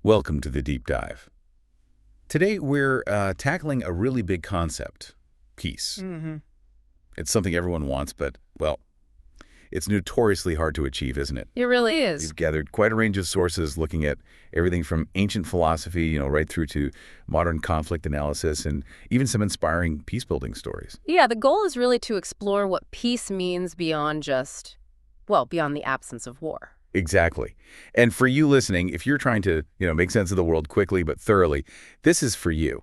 Welcome to the Deep Dive. Today we're tackling a really big concept, peace. It's something everyone wants, but, well, it's notoriously hard to achieve, isn't it? It really is. We've gathered quite a range of sources looking at everything from ancient philosophy, right through to modern conflict analysis and even some inspiring peace-building stories. Yeah, the goal is really to explore what peace means beyond just, well, beyond the absence of war. Exactly. And for you listening, if you're trying to, make sense of the world quickly but thoroughly, this is for you.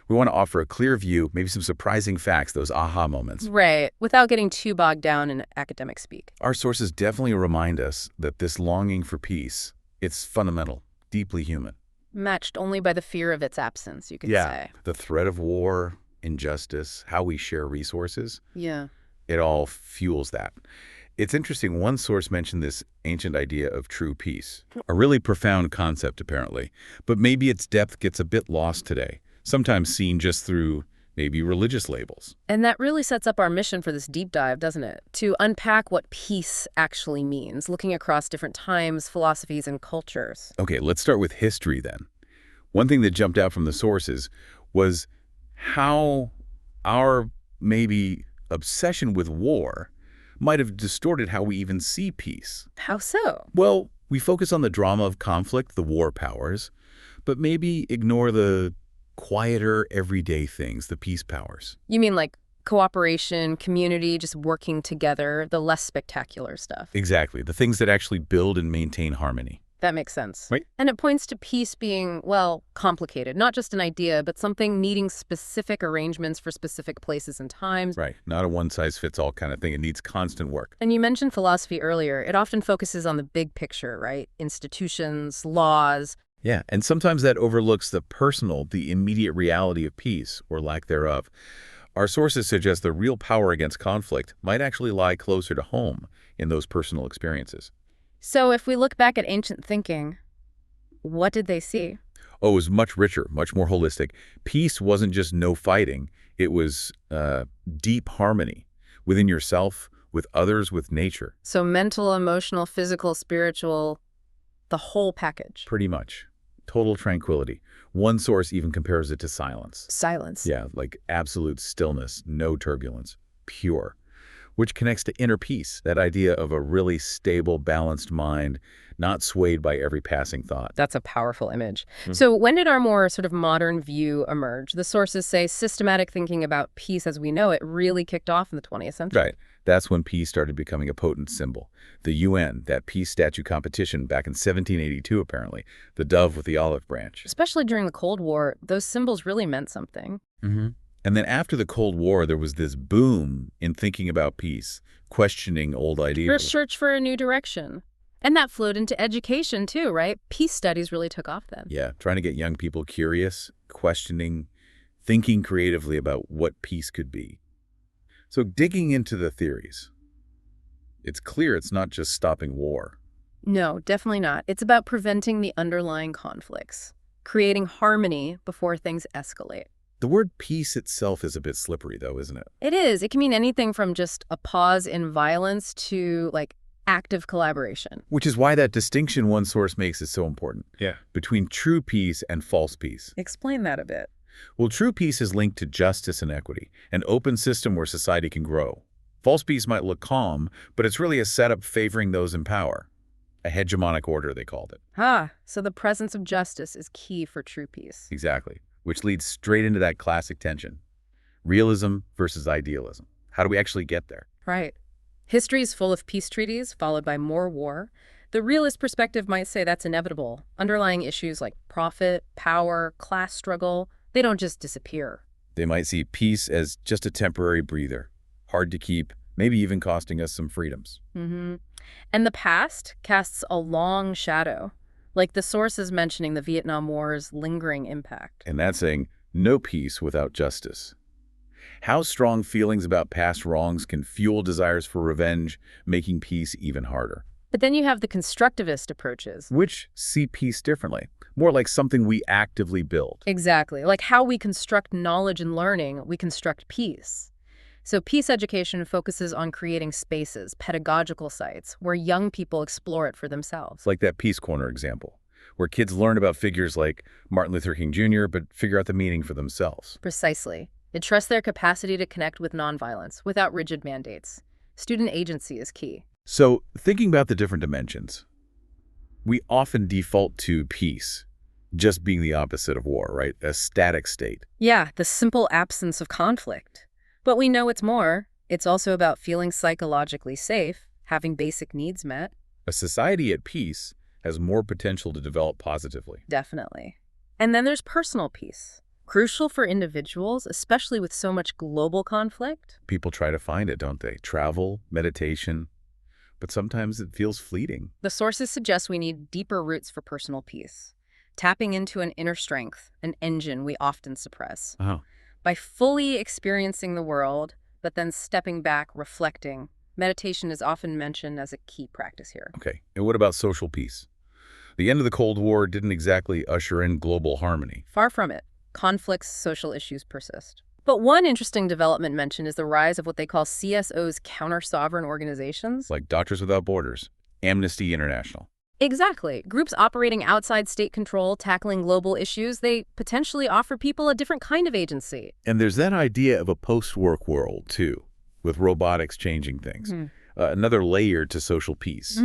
We want to offer a clear view, maybe some surprising facts, those aha moments. Right, without getting too bogged down in academic speak. Our sources definitely remind us that this longing for peace, it's fundamental, deeply human. Matched only by the fear of its absence, you could say. The threat of war, injustice, how we share resources, Yeah. it all fuels that. It's interesting, one source mentioned this ancient idea of true peace. A really profound concept, apparently. But maybe its depth gets a bit lost today, sometimes seen just through maybe religious labels. And that really sets up our mission for this deep dive, doesn't it? To unpack what peace actually means, looking across different times, philosophies, and cultures. Okay, let's start with history then. One thing that jumped out from the sources was how our maybe obsession with war might have distorted how we even see peace. How so? Well, we focus on the drama of conflict, the war powers, but maybe ignore the quieter, everyday things, the peace powers. You mean like cooperation, community, just working together, the less spectacular stuff? Exactly, the things that actually build and maintain harmony. That makes sense. Right. And it points to peace being, well, complicated. Not just an idea, but something needing specific arrangements for specific places and times. Right, not a one-size-fits-all kind of thing. It needs constant work. And you mentioned philosophy earlier. It often focuses on the big picture, right? Institutions, laws. Yeah, and sometimes that overlooks the personal, the immediate reality of peace, or lack thereof. Our sources suggest the real power against conflict might actually lie closer to home in those personal experiences. So if we look back at ancient thinking, what did they see? Oh, it was much richer, much more holistic. Peace wasn't just no fighting. It was deep harmony within yourself, with others, with nature. So mental, emotional, physical, spiritual, the whole package. Pretty much. Total tranquility. One source even compares it to silence. Silence. Yeah, like absolute stillness, no turbulence, pure. Which connects to inner peace, that idea of a really stable, balanced mind, not swayed by every passing thought. That's a powerful image. So when did our more sort of modern view emerge? The sources say systematic thinking about peace as we know it really kicked off in the 20th century. Right. That's when peace started becoming a potent symbol. The UN, that peace statue competition back in 1782, apparently, the dove with the olive branch. Especially during the Cold War, those symbols really meant something. And then after the Cold War, there was this boom in thinking about peace, questioning old ideas. Search for a new direction. And that flowed into education too, right? Peace studies really took off then. Yeah, trying to get young people curious, questioning, thinking creatively about what peace could be. So digging into the theories, it's clear it's not just stopping war. No, definitely not. It's about preventing the underlying conflicts, creating harmony before things escalate. The word peace itself is a bit slippery, though, isn't it? It is. It can mean anything from just a pause in violence to, like, active collaboration. Which is why that distinction one source makes is so important. Yeah. Between true peace and false peace. Explain that a bit. Well, true peace is linked to justice and equity, an open system where society can grow. False peace might look calm, but it's really a setup favoring those in power. A hegemonic order, they called it. So the presence of justice is key for true peace. Exactly. Which leads straight into that classic tension. Realism versus idealism. How do we actually get there? Right. History is full of peace treaties, followed by more war. The realist perspective might say that's inevitable. Underlying issues like profit, power, class struggle, they don't just disappear. They might see peace as just a temporary breather, hard to keep, maybe even costing us some freedoms. And the past casts a long shadow, like the sources mentioning the Vietnam War's lingering impact. And that's saying no peace without justice. How strong feelings about past wrongs can fuel desires for revenge, making peace even harder. But then you have the constructivist approaches. Which see peace differently, more like something we actively build. Exactly. Like how we construct knowledge and learning, we construct peace. So peace education focuses on creating spaces, pedagogical sites, where young people explore it for themselves. Like that Peace Corner example, where kids learn about figures like Martin Luther King Jr., but figure out the meaning for themselves. Precisely. It trusts their capacity to connect with nonviolence without rigid mandates. Student agency is key. So, thinking about the different dimensions, we often default to peace, just being the opposite of war, right? A static state. Yeah, the simple absence of conflict. But we know it's more. It's also about feeling psychologically safe, having basic needs met. A society at peace has more potential to develop positively. Definitely. And then there's personal peace. Crucial for individuals, especially with so much global conflict. People try to find it, don't they? Travel, meditation, but sometimes it feels fleeting. The sources suggest we need deeper roots for personal peace. Tapping into an inner strength, an engine we often suppress. Oh, By fully experiencing the world, but then stepping back, reflecting. Meditation is often mentioned as a key practice here. okay. And what about social peace? The end of the Cold War didn't exactly usher in global harmony. Far from it. Conflicts, social issues persist. But one interesting development mentioned is the rise of what they call CSOs, counter-sovereign organizations. Like Doctors Without Borders, Amnesty International. Exactly. Groups operating outside state control, tackling global issues, they potentially offer people a different kind of agency. And there's that idea of a post-work world, too, with robotics changing things. Another layer to social peace.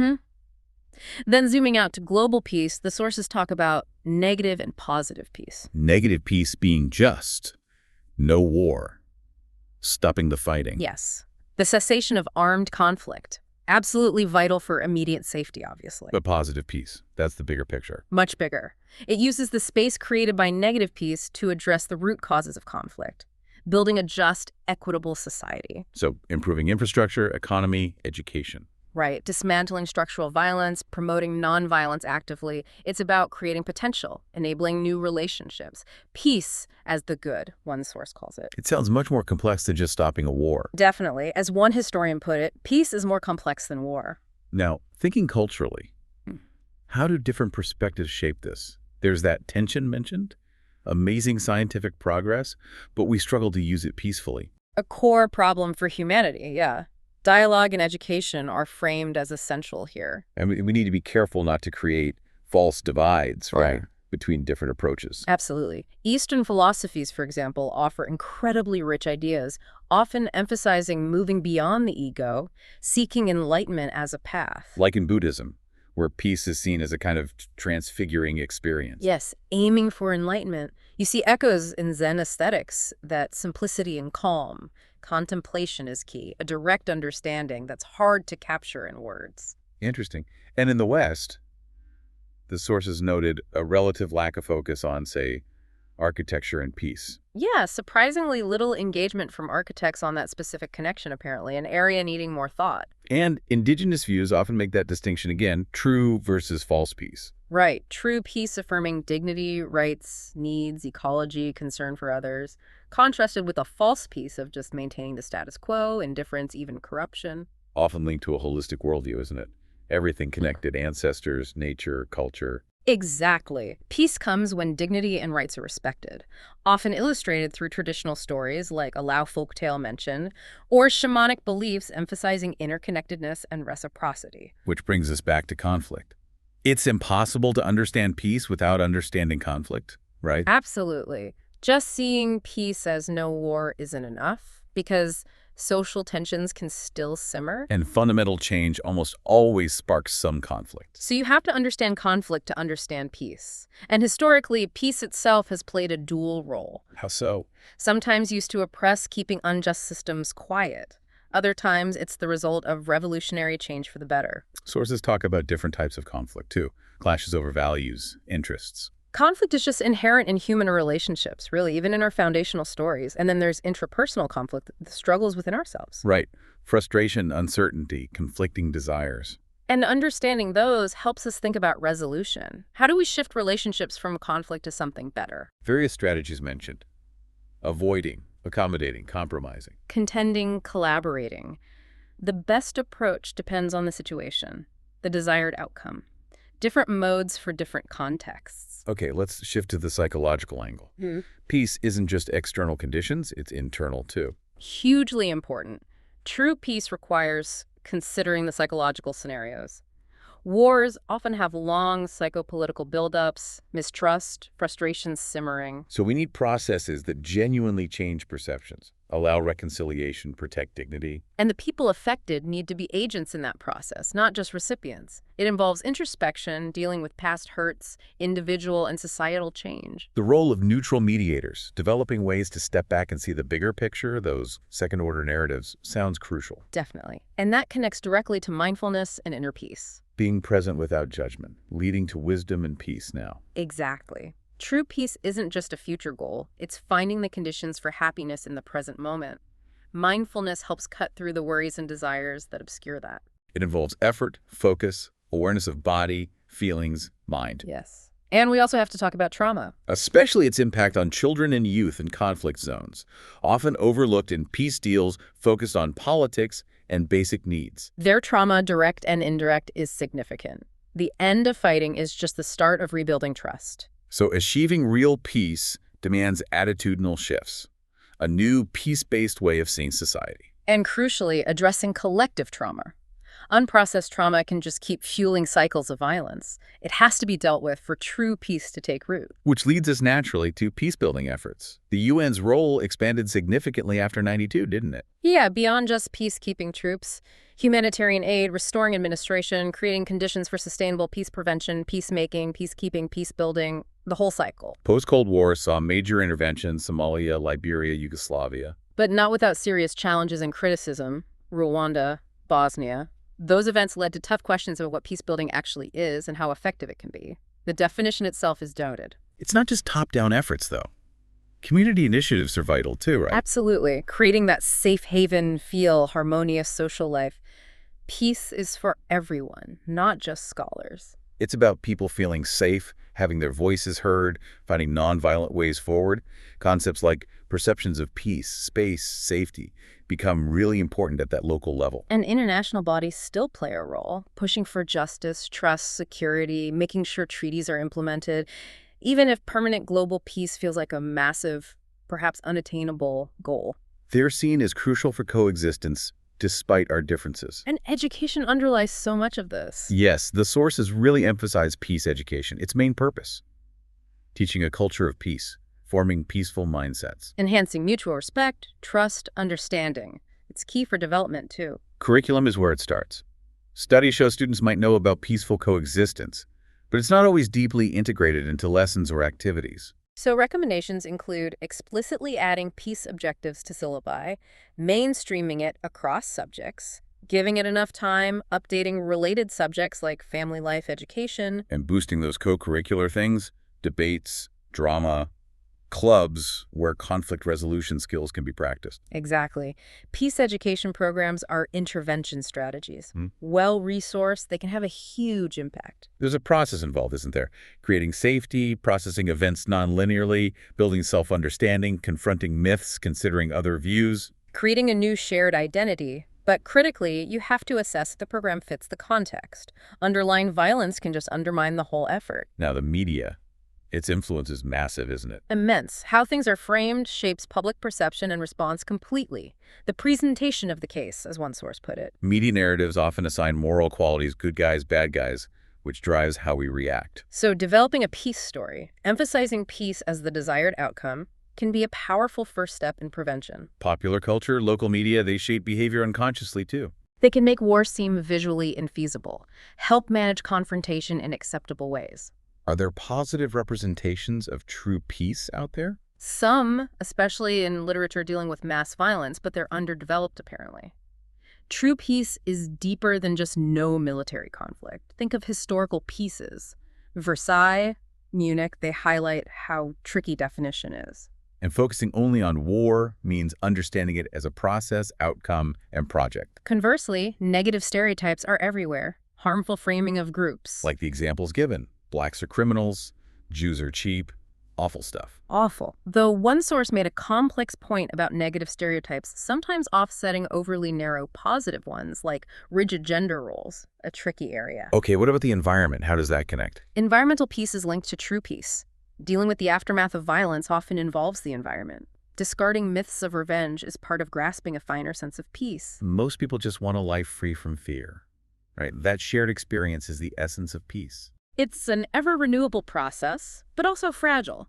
Then zooming out to global peace, the sources talk about negative and positive peace. Negative peace being just no war, stopping the fighting. Yes. The cessation of armed conflict. Absolutely vital for immediate safety, obviously. But positive peace, that's the bigger picture. Much bigger. It uses the space created by negative peace to address the root causes of conflict, building a just, equitable society. So improving infrastructure, economy, education. Right. Dismantling structural violence, promoting nonviolence actively. It's about creating potential, enabling new relationships. Peace as the good, one source calls it. It sounds much more complex than just stopping a war. Definitely. As one historian put it, peace is more complex than war. Now, thinking culturally, how do different perspectives shape this? There's that tension mentioned, amazing scientific progress, but we struggle to use it peacefully. A core problem for humanity, yeah. Dialogue and education are framed as essential here. And we need to be careful not to create false divides, right, between different approaches. Absolutely. Eastern philosophies, for example, offer incredibly rich ideas, often emphasizing moving beyond the ego, seeking enlightenment as a path. Like in Buddhism, where peace is seen as a kind of transfiguring experience. Yes, aiming for enlightenment. You see echoes in Zen aesthetics, that simplicity and calm. Contemplation is key, a direct understanding that's hard to capture in words. Interesting. And in the West, the sources noted a relative lack of focus on, say, architecture and peace. Yeah, surprisingly little engagement from architects on that specific connection, apparently, an area needing more thought. And indigenous views often make that distinction again, true versus false peace. Right. True peace affirming dignity, rights, needs, ecology, concern for others, contrasted with a false peace of just maintaining the status quo, indifference, even corruption. Often linked to a holistic worldview, isn't it? Everything connected, ancestors, nature, culture. Exactly. Peace comes when dignity and rights are respected, often illustrated through traditional stories like a Lao folktale mention, or shamanic beliefs emphasizing interconnectedness and reciprocity. Which brings us back to conflict. It's impossible to understand peace without understanding conflict, right? Absolutely. Just seeing peace as no war isn't enough, because social tensions can still simmer. And fundamental change almost always sparks some conflict. So you have to understand conflict to understand peace. And historically, peace itself has played a dual role. How so? Sometimes used to oppress, keeping unjust systems quiet. Other times, it's the result of revolutionary change for the better. Sources talk about different types of conflict, too. Clashes over values, interests. Conflict is just inherent in human relationships, really, even in our foundational stories. And then there's intrapersonal conflict, the struggles within ourselves. Right. Frustration, uncertainty, conflicting desires. And understanding those helps us think about resolution. How do we shift relationships from conflict to something better? Various strategies mentioned. Avoiding, accommodating, compromising. Contending, collaborating. The best approach depends on the situation, the desired outcome. Different modes for different contexts. Okay, let's shift to the psychological angle. Peace isn't just external conditions, it's internal too. Hugely important. True peace requires considering the psychological scenarios. Wars often have long psychopolitical buildups, mistrust, frustrations simmering. So we need processes that genuinely change perceptions, allow reconciliation, protect dignity. And the people affected need to be agents in that process, not just recipients. It involves introspection, dealing with past hurts, individual and societal change. The role of neutral mediators, developing ways to step back and see the bigger picture, those second-order narratives, sounds crucial. Definitely. And that connects directly to mindfulness and inner peace. Being present without judgment, leading to wisdom and peace now. Exactly. True peace isn't just a future goal, it's finding the conditions for happiness in the present moment. Mindfulness helps cut through the worries and desires that obscure that. It involves effort, focus, awareness of body, feelings, mind. Yes. And we also have to talk about trauma. Especially its impact on children and youth in conflict zones, often overlooked in peace deals focused on politics and basic needs. Their trauma, direct and indirect, is significant. The end of fighting is just the start of rebuilding trust. So achieving real peace demands attitudinal shifts, a new peace-based way of seeing society. And crucially, addressing collective trauma. Unprocessed trauma can just keep fueling cycles of violence. It has to be dealt with for true peace to take root. Which leads us naturally to peacebuilding efforts. The UN's role expanded significantly after '92, didn't it? Yeah, beyond just peacekeeping troops, humanitarian aid, restoring administration, creating conditions for sustainable peace prevention, peacemaking, peacekeeping, peacebuilding, the whole cycle. Post-Cold War saw major interventions, Somalia, Liberia, Yugoslavia. But not without serious challenges and criticism. Rwanda, Bosnia. Those events led to tough questions about what peacebuilding actually is and how effective it can be. The definition itself is doubted. It's not just top-down efforts, though. Community initiatives are vital, too, right? Absolutely. Creating that safe haven feel, harmonious social life. Peace is for everyone, not just scholars. It's about people feeling safe, having their voices heard, finding nonviolent ways forward. Concepts like perceptions of peace, space, safety become really important at that local level. And international bodies still play a role, pushing for justice, trust, security, making sure treaties are implemented, even if permanent global peace feels like a massive, perhaps unattainable goal. They're seen as crucial for coexistence, despite our differences. And education underlies so much of this. Yes, the sources really emphasize peace education, its main purpose. Teaching a culture of peace, forming peaceful mindsets. Enhancing mutual respect, trust, understanding. It's key for development, too. Curriculum is where it starts. Studies show students might know about peaceful coexistence, but it's not always deeply integrated into lessons or activities. So recommendations include explicitly adding peace objectives to syllabi, mainstreaming it across subjects, giving it enough time, updating related subjects like family life education, And boosting those co-curricular things, debates, drama, clubs where conflict resolution skills can be practiced. Exactly. Peace education programs are intervention strategies. Well-resourced, they can have a huge impact. There's a process involved, isn't there? Creating safety, processing events non-linearly, building self-understanding, confronting myths, considering other views. Creating a new shared identity. But critically, you have to assess if the program fits the context. Underlying violence can just undermine the whole effort. Now the media, its influence is massive, isn't it? Immense. How things are framed shapes public perception and response completely. The presentation of the case, as one source put it. Media narratives often assign moral qualities, good guys, bad guys, which drives how we react. So developing a peace story, emphasizing peace as the desired outcome, can be a powerful first step in prevention. Popular culture, local media, they shape behavior unconsciously too. They can make war seem visually infeasible, help manage confrontation in acceptable ways. Are there positive representations of true peace out there? Some, especially in literature dealing with mass violence, but they're underdeveloped apparently. True peace is deeper than just no military conflict. Think of historical peaces. Versailles, Munich, they highlight how tricky definition is. And focusing only on war means understanding it as a process, outcome, and project. Conversely, negative stereotypes are everywhere. Harmful framing of groups. Like the examples given. Blacks are criminals, Jews are cheap, awful stuff. Awful. Though one source made a complex point about negative stereotypes, sometimes offsetting overly narrow positive ones, like rigid gender roles, a tricky area. Okay, what about the environment? How does that connect? Environmental peace is linked to true peace. Dealing with the aftermath of violence often involves the environment. Discarding myths of revenge is part of grasping a finer sense of peace. Most people just want a life free from fear. Right? That shared experience is the essence of peace. It's an ever-renewable process, but also fragile.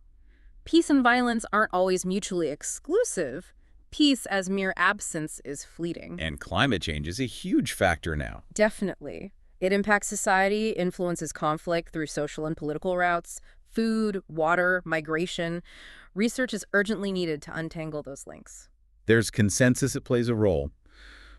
Peace and violence aren't always mutually exclusive. Peace as mere absence is fleeting. And climate change is a huge factor now. Definitely. It impacts society, influences conflict through social and political routes, food, water, migration. Research is urgently needed to untangle those links. There's consensus it plays a role,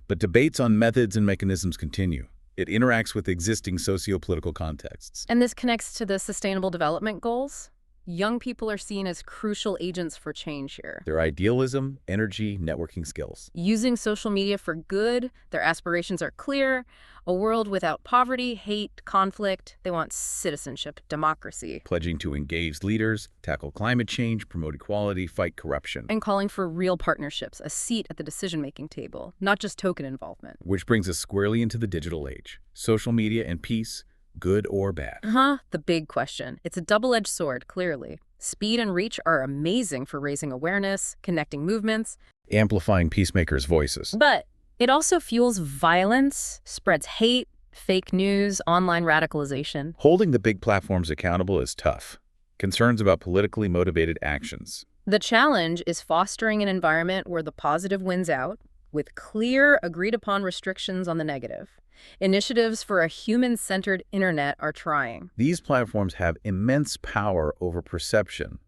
but debates on methods and mechanisms continue. It interacts with existing socio-political contexts. And this connects to the Sustainable Development Goals. Young people are seen as crucial agents for change here. Their idealism, energy, networking skills. Using social media for good, their aspirations are clear. A world without poverty, hate, conflict. They want citizenship, democracy. Pledging to engage leaders, tackle climate change, promote equality, fight corruption. And calling for real partnerships, a seat at the decision-making table, not just token involvement. Which brings us squarely into the digital age. Social media and peace, good or bad? The big question. It's a double-edged sword, clearly. Speed and reach are amazing for raising awareness, connecting movements. Amplifying peacemakers' voices. But it also fuels violence, spreads hate, fake news, online radicalization. Holding the big platforms accountable is tough. Concerns about politically motivated actions. The challenge is fostering an environment where the positive wins out, with clear, agreed-upon restrictions on the negative. Initiatives for a human-centered internet are trying. These platforms have immense power over perception,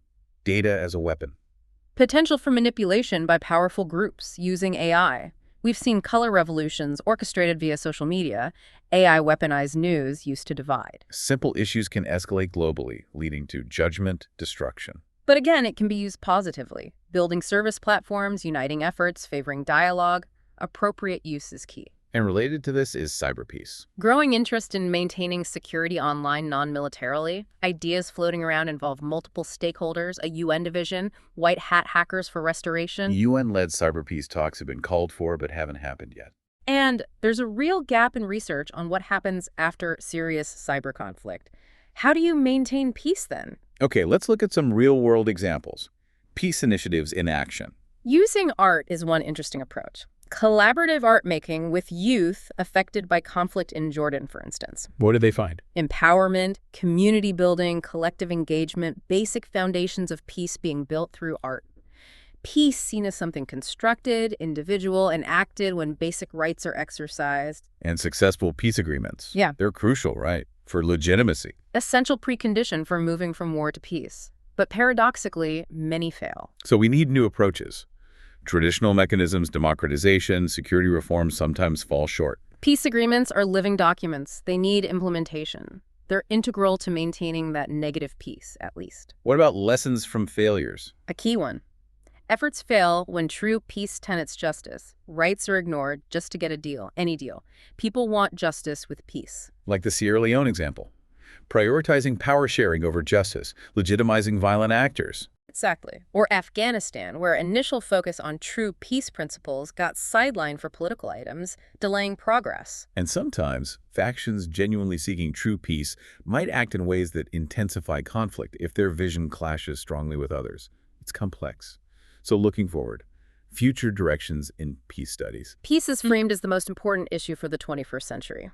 data as a weapon. Potential for manipulation by powerful groups using AI. We've seen color revolutions orchestrated via social media. AI weaponized news used to divide. Simple issues can escalate globally, leading to judgment, destruction. But again, it can be used positively. Building service platforms, uniting efforts, favoring dialogue. Appropriate use is key. And related to this is cyberpeace. Growing interest in maintaining security online non-militarily. Ideas floating around involve multiple stakeholders, a UN division, white hat hackers for restoration. UN-led cyberpeace talks have been called for but haven't happened yet. And there's a real gap in research on what happens after serious cyber conflict. How do you maintain peace then? Okay, let's look at some real-world examples. Peace initiatives in action. Using art is one interesting approach. Collaborative art making with youth affected by conflict in Jordan, for instance. What did they find? Empowerment, community building, collective engagement, basic foundations of peace being built through art. Peace seen as something constructed, individual, and acted when basic rights are exercised. And successful peace agreements. Yeah. They're crucial, right? For legitimacy. Essential precondition for moving from war to peace. But paradoxically, many fail. So we need new approaches. Traditional mechanisms, democratization, security reforms sometimes fall short. Peace agreements are living documents. They need implementation. They're integral to maintaining that negative peace, at least. What about lessons from failures? A key one. Efforts fail when true peace tenets justice. Rights are ignored just to get a deal, any deal. People want justice with peace. Like the Sierra Leone example. Prioritizing power sharing over justice, legitimizing violent actors. Exactly. Or Afghanistan, where initial focus on true peace principles got sidelined for political items, delaying progress. And sometimes, factions genuinely seeking true peace might act in ways that intensify conflict if their vision clashes strongly with others. It's complex. So looking forward, future directions in peace studies. Peace is framed as the most important issue for the 21st century.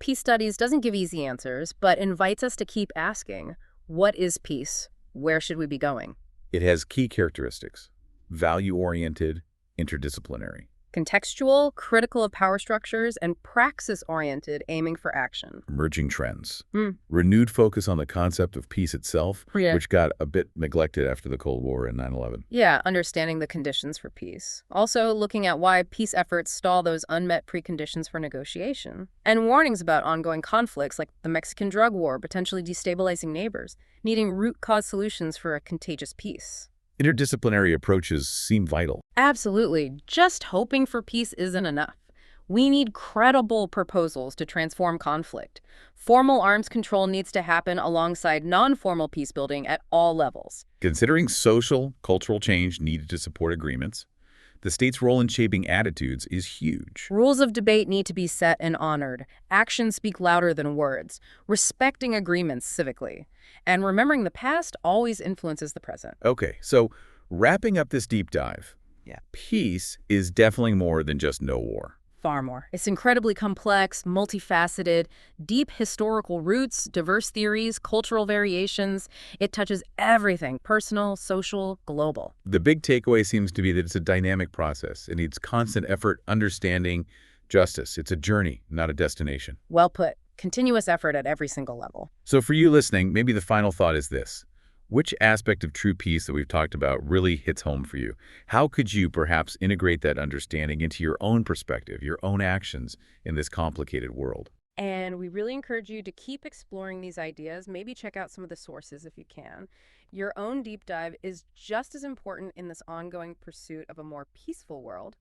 Peace studies doesn't give easy answers, but invites us to keep asking, what is peace? Where should we be going? It has key characteristics: value-oriented, interdisciplinary. Contextual, critical of power structures, and praxis-oriented, aiming for action. Emerging trends. Renewed focus on the concept of peace itself, which got a bit neglected after the Cold War and 9/11. Yeah, understanding the conditions for peace. Also looking at why peace efforts stall those unmet preconditions for negotiation. And warnings about ongoing conflicts like the Mexican drug war, potentially destabilizing neighbors, needing root cause solutions for a contagious peace. Interdisciplinary approaches seem vital. Absolutely. Just hoping for peace isn't enough. We need credible proposals to transform conflict. Formal arms control needs to happen alongside non-formal peace building at all levels. Considering social, cultural change needed to support agreements, the state's role in shaping attitudes is huge. Rules of debate need to be set and honored. Actions speak louder than words. Respecting agreements civically. And remembering the past always influences the present. Okay, so wrapping up this deep dive, peace is definitely more than just no war. Far more. It's incredibly complex, multifaceted, deep historical roots, diverse theories, cultural variations. It touches everything: personal, social, global. The big takeaway seems to be that it's a dynamic process. It needs constant effort, understanding, justice. It's a journey, not a destination. Well put. Continuous effort at every single level. So for you listening, maybe the final thought is this. Which aspect of true peace that we've talked about really hits home for you? How could you perhaps integrate that understanding into your own perspective, your own actions in this complicated world? And we really encourage you to keep exploring these ideas. Maybe check out some of the sources if you can. Your own deep dive is just as important in this ongoing pursuit of a more peaceful world.